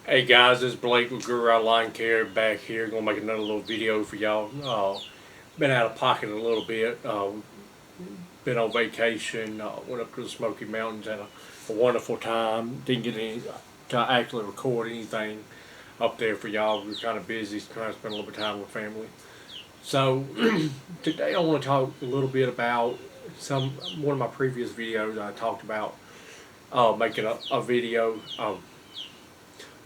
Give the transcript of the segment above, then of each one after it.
Hey guys, this is Blake with Guru Out Line Care back here. Gonna make another little video for y'all. Been out of pocket a little bit. Been on vacation. Went up to the Smoky Mountains. Had a wonderful time. Didn't get any to actually record anything up there for y'all. We were kind of busy, trying to spend a little bit of time with family. So today I want to talk a little bit about one of my previous videos. I talked about making a video.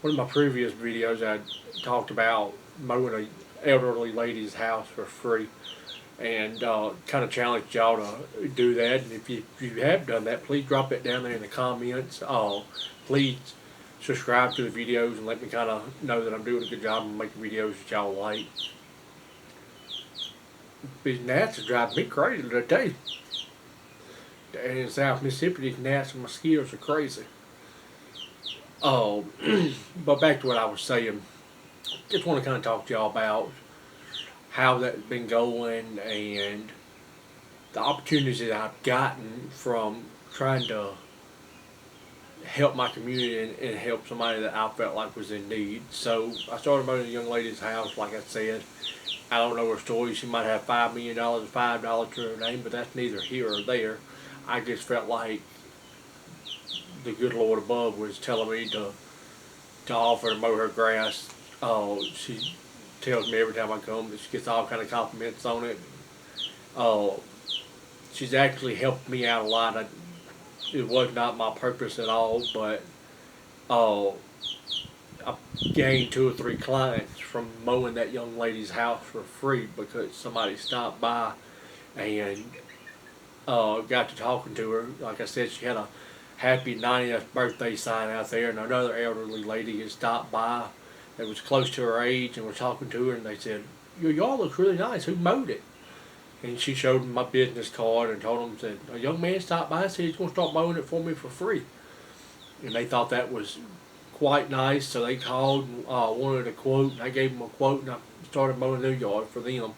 One of my previous videos, I talked about mowing an elderly lady's house for free, and kind of challenged y'all to do that. And if you have done that, please drop it down there in the comments. Please subscribe to the videos and let me kind of know that I'm doing a good job and making videos that y'all like. These gnats are driving me crazy today. In South Mississippi, these gnats and mosquitoes are crazy. Oh, but back to what I was saying. Just want to kind of talk to y'all about how that's been going and the opportunities that I've gotten from trying to help my community and help somebody that I felt like was in need. So I started mowing a young lady's house, like I said. I don't know her story. She might have $5 million, $5 to her name, but that's neither here or there. I just felt like the good Lord above was telling me to offer to mow her grass. She tells me every time I come that she gets all kind of compliments on it. Uh, she's actually helped me out a lot. It was not my purpose at all, but uh, I gained 2 or 3 clients from mowing that young lady's house for free because somebody stopped by and got to talking to her. Like I said, she had a happy 90th birthday sign out there, and another elderly lady had stopped by that was close to her age and was talking to her, and they said, "Your yard looks really nice. Who mowed it?" And she showed them my business card and told them, said, "A young man stopped by and said he's going to start mowing it for me for free." And they thought that was quite nice, so they called and wanted a quote, and I gave them a quote, and I started mowing their yard for them.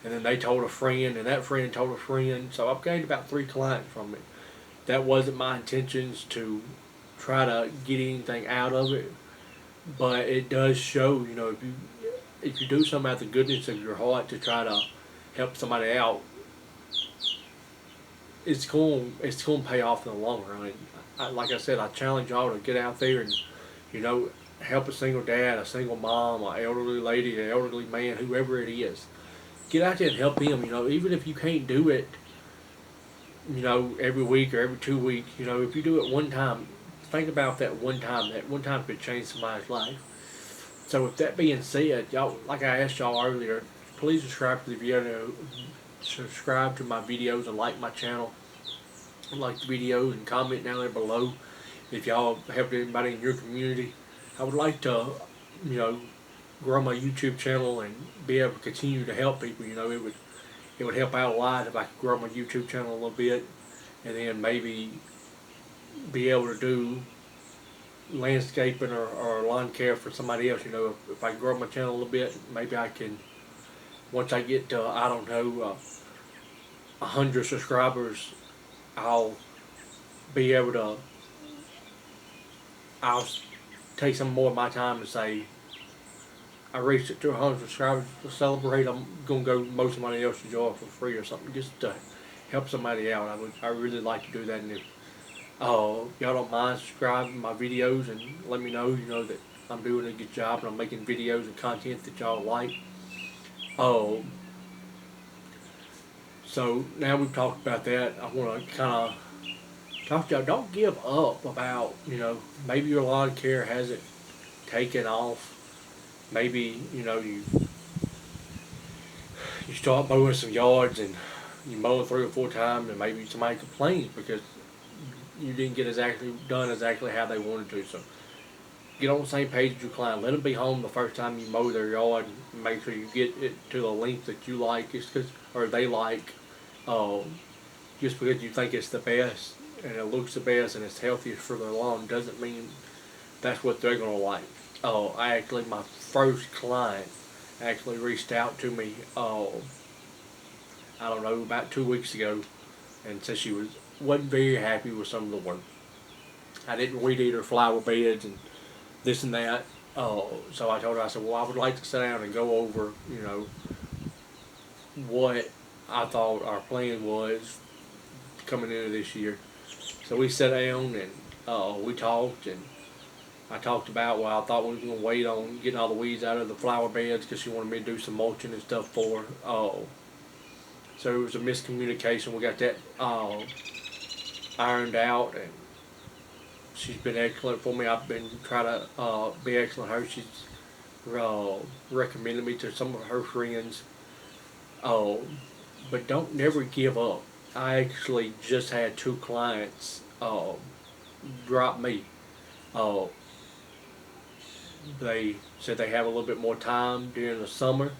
And then they told a friend, and that friend told a friend, so I've gained about 3 clients from it. That wasn't my intentions to try to get anything out of it, but it does show, if you do something out of the goodness of your heart to try to help somebody out, it's going to pay off in the long run. Like I said, I challenge y'all to get out there and you know help a single dad, a single mom, an elderly lady, an elderly man, whoever it is. Get out there and help them. Even if you can't do it, every week or every 2 weeks. If you do it one time, think about that one time. That one time could change somebody's life. So with that being said, y'all, like I asked y'all earlier, please subscribe to the video, subscribe to my videos, and like my channel. Like the videos and comment down there below if y'all helped anybody in your community. I would like to, you know, grow my YouTube channel and be able to continue to help people. It would help out a lot if I could grow my YouTube channel a little bit, and then maybe be able to do landscaping or lawn care for somebody else. If I grow my channel a little bit, maybe I can. Once I get to, I don't know, 100 subscribers, I'll be able to. I'll take some more of my time and say I reached it to 100 subscribers to celebrate. I'm gonna go mow somebody else's yard for free or something just to help somebody out. I really like to do that, and if y'all don't mind subscribing my videos and let me know, that I'm doing a good job and I'm making videos and content that y'all like. Oh, so now we've talked about that. I want to kind of talk to y'all. Don't give up about, maybe your lawn care hasn't taken off. Maybe, you start mowing some yards and you mow it 3 or 4 times and maybe somebody complains because you didn't get exactly how they wanted to. So get on the same page with your client. Let them be home the first time you mow their yard. And make sure you get it to the length that you like, or they like. Uh, just because you think it's the best and it looks the best and it's healthiest for their lawn doesn't mean that's what they're gonna like. My first client actually reached out to me. I don't know, about 2 weeks ago, and said she wasn't very happy with some of the work. I didn't weed eat her flower beds and this and that. So I told her, I said, well, I would like to sit down and go over, what I thought our plan was coming into this year. So we sat down and we talked, and I talked about, well, I thought we were going to wait on getting all the weeds out of the flower beds because she wanted me to do some mulching and stuff for her. So it was a miscommunication. We got that ironed out, and she's been excellent for me. I've been trying to be excellent for her. She's recommended me to some of her friends. But don't never give up. I actually just had 2 clients drop me. Uh, they said they have a little bit more time during the summer.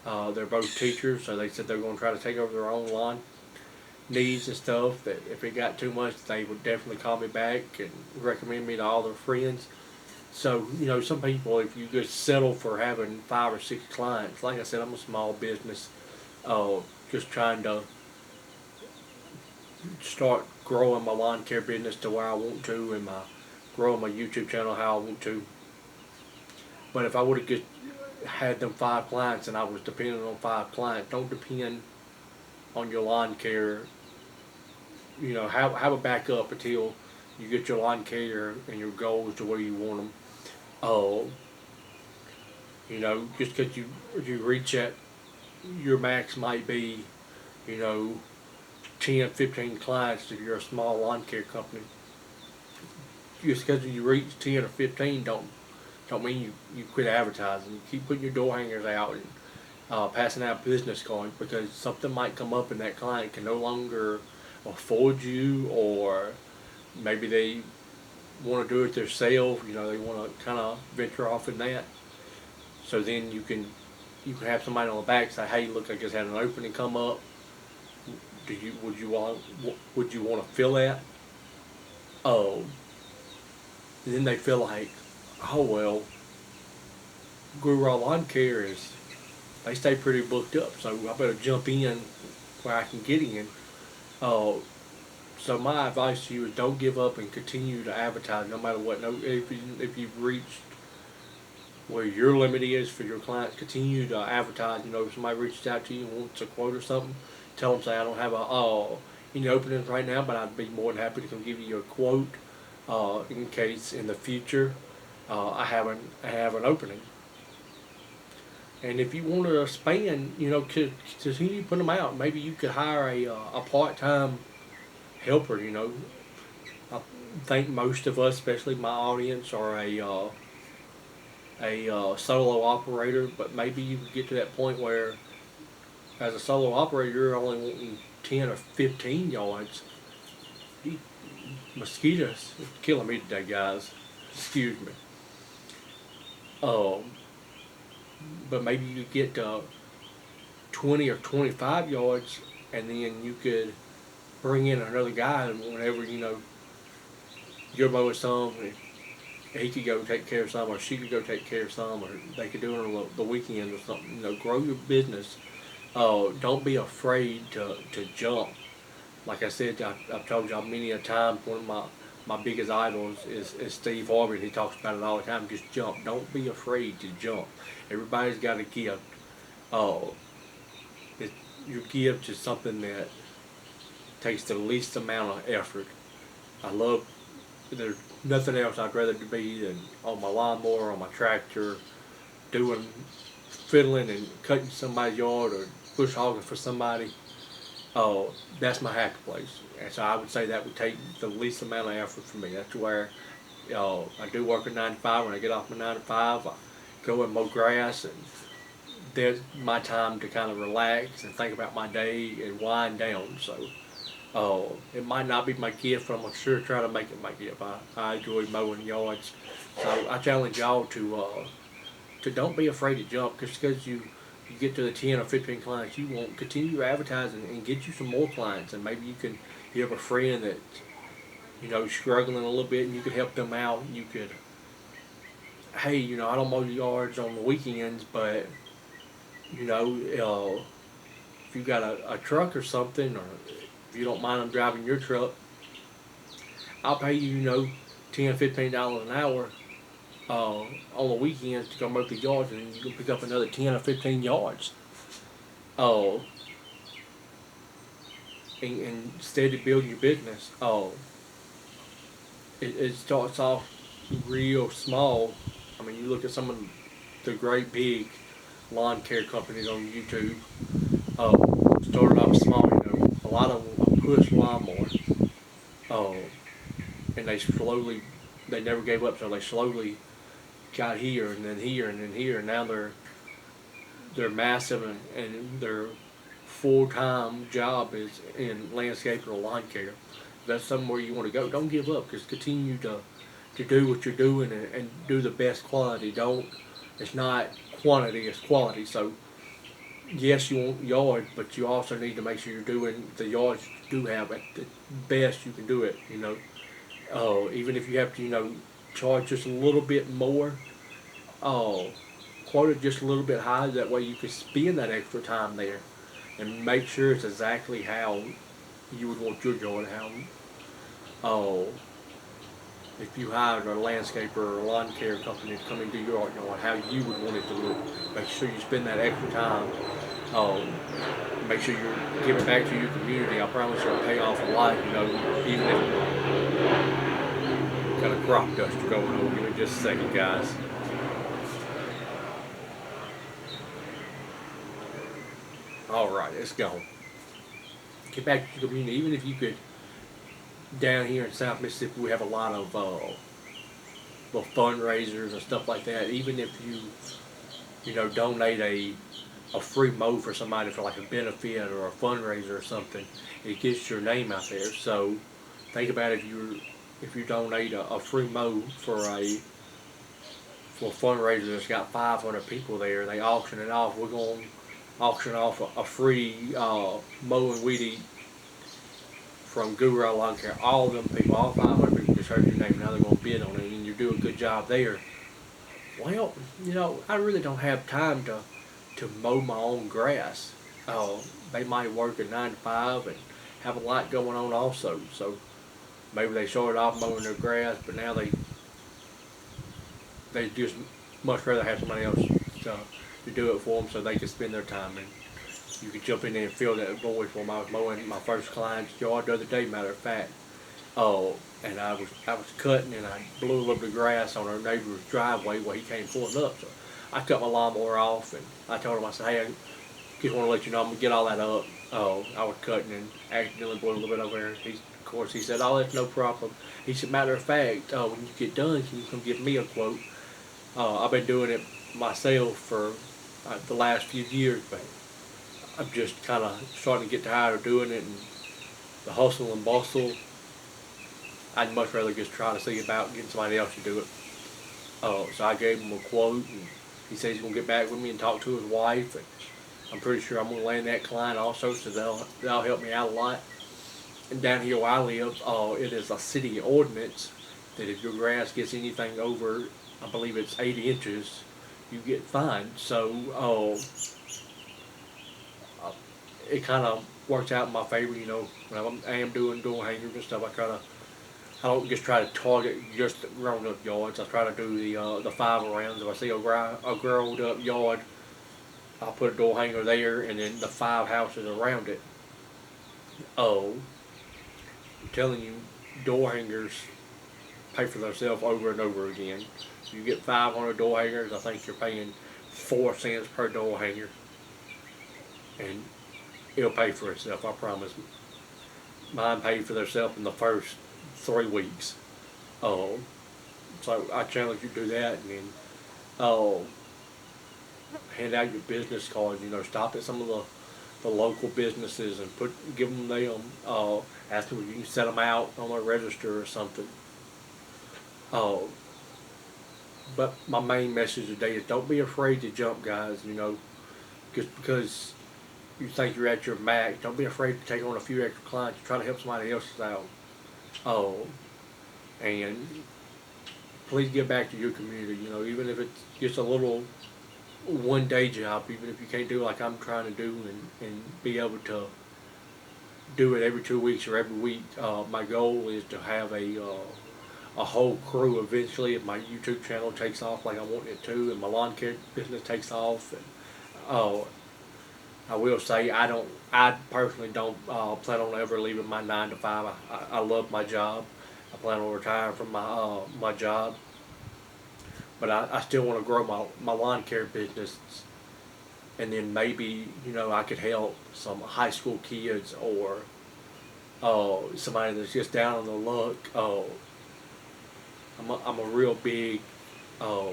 They're both teachers, so they said they're going to try to take over their own lawn needs and stuff. That if it got too much, they would definitely call me back and recommend me to all their friends. So, some people, if you just settle for having 5 or 6 clients, like I said, I'm a small business, just trying to start growing my lawn care business to where I want to, and growing my YouTube channel how I want to. But if I would have just had them 5 clients and I was depending on 5 clients, don't depend on your lawn care. Have a backup until you get your lawn care and your goals to where you want them. Just because you reach at your max might be, 10, 15 clients if you're a small lawn care company. Just because you reach 10 or 15 don't mean you quit advertising. You keep putting your door hangers out and passing out business cards, because something might come up and that client can no longer afford you, or maybe they want to do it themselves. They want to kind of venture off in that. So then you can have somebody on the back say, "Hey, look, I just had an opening come up. Would you want to fill that?" Oh, then they feel like, "Oh well, Guru Lawn Care they stay pretty booked up, so I better jump in where I can get in." So my advice to you is don't give up and continue to advertise no matter what. No, if you've reached where your limit is for your clients, continue to advertise. If somebody reaches out to you and wants a quote or something, tell them, say, I don't have any openings right now, but I'd be more than happy to come give you a quote in case in the future I have an opening. And if you want to expand, continue to put them out. Maybe you could hire a part-time helper. I think most of us, especially my audience, are a solo operator. But maybe you could get to that point where, as a solo operator, you're only wanting 10 or 15 yards. Mosquitoes are killing me today, guys. Excuse me. But maybe you get 20 or 25 yards, and then you could bring in another guy, and whenever you're mowing some, he could go take care of some, or she could go take care of some, or they could do it on the weekend or something. Grow your business. Don't be afraid to jump. Like I said, I've told y'all many a time, one of my biggest idols is Steve Harvey. He talks about it all the time. Just jump. Don't be afraid to jump. Everybody's got a gift. Your gift is something that takes the least amount of effort. There's nothing else I'd rather be than on my lawnmower, on my tractor, fiddling and cutting somebody's yard or bush hogging for somebody. That's my happy place. And so I would say that would take the least amount of effort for me. That's where I do work at 9 to 5. When I get off my 9 to 5, I go and mow grass, and there's my time to kind of relax and think about my day and wind down. So it might not be my gift, but I'm going to sure try to make it my gift. I enjoy mowing yards. So I challenge y'all to don't be afraid to jump. Just because you get to the 10 or 15 clients you want, continue advertising and get you some more clients. And maybe you have a friend that's struggling a little bit, and you could help them out. You could, hey, I don't mow yards on the weekends, but if you got a truck or something, or if you don't mind them driving your truck, I'll pay you $10, $15 an hour on the weekends to go mow the yards, and you can pick up another 10 or 15 yards. Uh, and steady building your business. It starts off real small. I mean, you look at some of the great big lawn care companies on YouTube. Uh, Started off small. A lot of them push lawnmowers. Uh, and they never gave up. So they slowly got here and then here and then here, and now they're massive, and their full time job is in landscaping or lawn care. If that's somewhere you want to go, don't give up. Just continue to do what you're doing, and do the best quality. Don't It's not quantity, it's quality. So yes, you want yard, but you also need to make sure you're doing the yards you do have at the best you can do it. Even if you have to, charge just a little bit more, uh, quote it just a little bit higher. That way you can spend that extra time there, and make sure it's exactly how you would want your yard. Uh, if you hired a landscaper or a lawn care company to come and do your yard, how you would want it to look. Make sure you spend that extra time. Um, Make sure you're giving back to your community. I promise it'll pay off a lot. Even if got a crop duster going on. Give me just a second, guys. All right, it's gone. Get back to the community. Even if you could, down here in South Mississippi, we have a lot of little fundraisers and stuff like that. Even if donate a free mow for somebody for like a benefit or a fundraiser or something, it gets your name out there. So think about if you donate a free mow for a fundraiser that's got 500 people there, they auction it off. We're going to auction off a free mow and weed eat from Guru Lawn Care. All of them people, all 500 people just heard your name. Now they're going to bid on it, and you do a good job there. Well, I really don't have time to mow my own grass. They might work at 9 to 5 and have a lot going on also. So maybe they started off mowing their grass, but now they just much rather have somebody else to do it for them, so they can spend their time, and you can jump in there and fill that void for them. I was mowing my first client's yard the other day, matter of fact. And I was cutting, and I blew up the grass on our neighbor's driveway where he came pulling up. So I cut my lawnmower off, and I told him, I said, hey, I just want to let you know I'm going to get all that up. I was cutting and accidentally blew a little bit over there. Of course, he said, oh, that's no problem. He said, matter of fact, when you get done, can you come give me a quote? I've been doing it myself for the last few years, but I'm just kind of starting to get tired of doing it, and the hustle and bustle. I'd much rather just try to see about getting somebody else to do it. So I gave him a quote, and he says he's going to get back with me and talk to his wife, and I'm pretty sure I'm going to land that client also, so they'll help me out a lot. And down here where I live, it is a city ordinance that if your grass gets anything over, I believe it's 80 inches, you get fined. So it kind of works out in my favor, when I am doing door hangers and stuff. I don't just try to target just grown up yards. I try to do the 5 arounds. If I see a grown up yard, I'll put a door hanger there, and then the 5 houses around it. I'm telling you, door hangers pay for themselves over and over again. You get 500 door hangers, I think you're paying 4 cents per door hanger, and it'll pay for itself, I promise. Mine paid for themselves in the first 3 weeks. So I challenge you to do that, and then hand out your business cards. Stop at some of the local businesses and give them ask them if you can set them out on their register or something. But my main message today is don't be afraid to jump, guys. Just because you think you're at your max, don't be afraid to take on a few extra clients to try to help somebody else out. And please get back to your community. Even if it's just a little one-day job, even if you can't do it like I'm trying to do, and be able to do it every 2 weeks or every week. My goal is to have a a whole crew eventually if my YouTube channel takes off like I want it to, and my lawn care business takes off. And I will say I personally don't plan on ever leaving my 9 to 5. I love my job. I plan on retiring from my job, but I still want to grow my lawn care business, and then maybe I could help some high school kids or somebody that's just down on the luck. I'm a real big uh,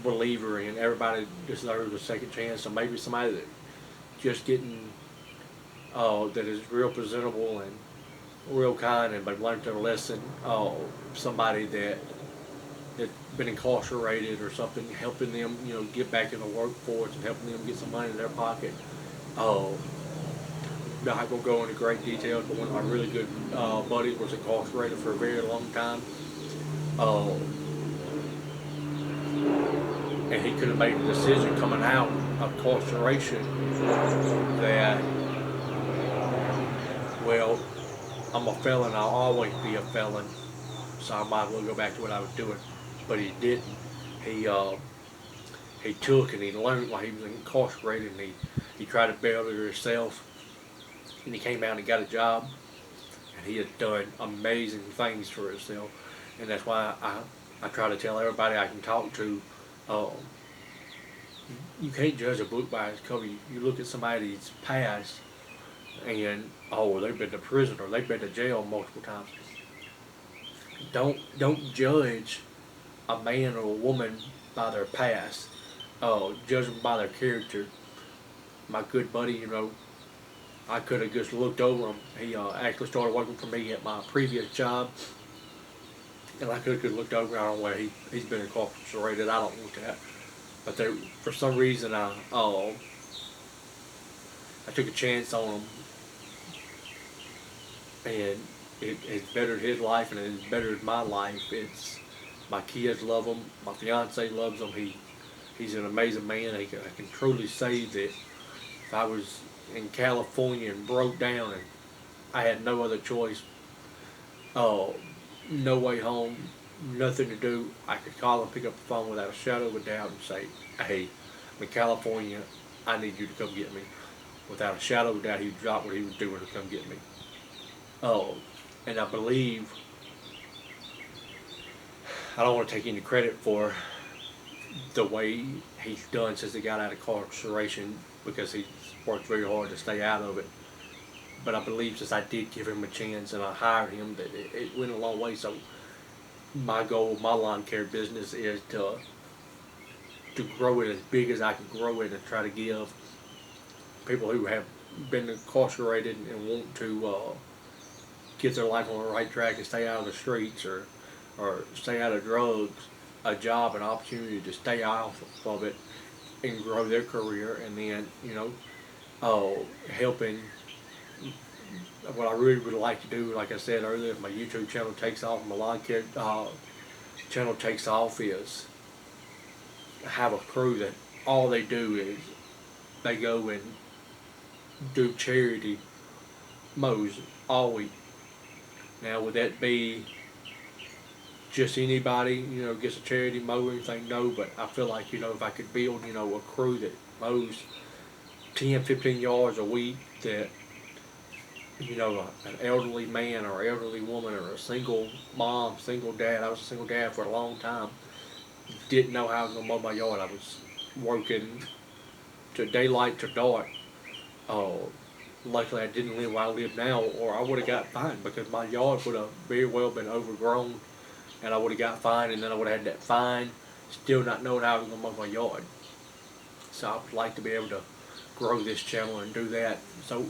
believer in everybody deserves a second chance. So maybe somebody that just getting that is real presentable and real kind and they've learned their lesson. Somebody that's been incarcerated or something, helping them get back in the workforce and helping them get some money in their pocket. Not gonna go into great details, but one of my really good buddies was incarcerated for a very long time. Uh, and he could have made a decision coming out of incarceration that, well, I'm a felon, I'll always be a felon, so I might as well go back to what I was doing. But he didn't. He took and he learned while he was incarcerated, and he tried to better himself, and he came out and he got a job, and he has done amazing things for himself. And that's why I try to tell everybody I can talk to, you can't judge a book by its cover. You look at somebody's past and they've been to prison or they've been to jail multiple times. Don't judge a man or a woman by their past. Judge them by their character. My good buddy, I could have just looked over him. He actually started working for me at my previous job, and I could have looked over. I don't know where he's been incarcerated. I don't look at. But for some reason, I took a chance on him, and it's bettered his life, and it's bettered my life. It's my kids love him. My fiance loves him. He's an amazing man. I can truly say that if I was in California and broke down and I had no other choice, no way home, nothing to do, I could call and pick up the phone without a shadow of a doubt and say, hey, I'm in California, I need you to come get me. Without a shadow of a doubt, he would drop what he was doing to come get me. And I believe, I don't want to take any credit for the way he's done since he got out of incarceration, because he's worked very hard to stay out of it. But I believe since I did give him a chance and I hired him, that it went a long way. So my goal with my lawn care business is to grow it as big as I can grow it, and try to give people who have been incarcerated and want to get their life on the right track and stay out of the streets or stay out of drugs, a job, an opportunity to stay off of it and grow their career. And then helping, what I really would like to do, like I said earlier, if my YouTube channel takes off, my lawn care channel takes off, is have a crew that all they do is they go and do charity mows all week. Now, would that be just anybody, gets a charity mow or anything? No, but I feel like, if I could build, a crew that mows 10, 15 yards a week, that, an elderly man or elderly woman or a single mom, single dad, I was a single dad for a long time, didn't know how I was going to mow my yard. I was working to daylight to dark. Luckily I didn't live where I live now, or I would have got fined, because my yard would have very well been overgrown, and I would have got fined, and then I would have had that fine, still not knowing how I was going to mow my yard. So I would like to be able to grow this channel and do that. So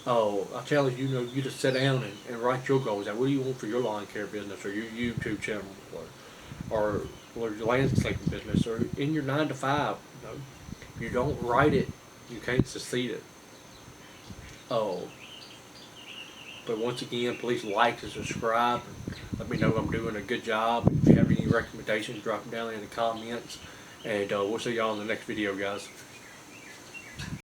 I challenge you to sit down and write your goals out. What do you want for your lawn care business, or your YouTube channel, or your landscaping business, or in your 9 to 5? If you don't write it, you can't succeed it. But once again, please like and subscribe. Let me know if I'm doing a good job. If you have any recommendations, drop them down in the comments. And we'll see y'all in the next video, guys.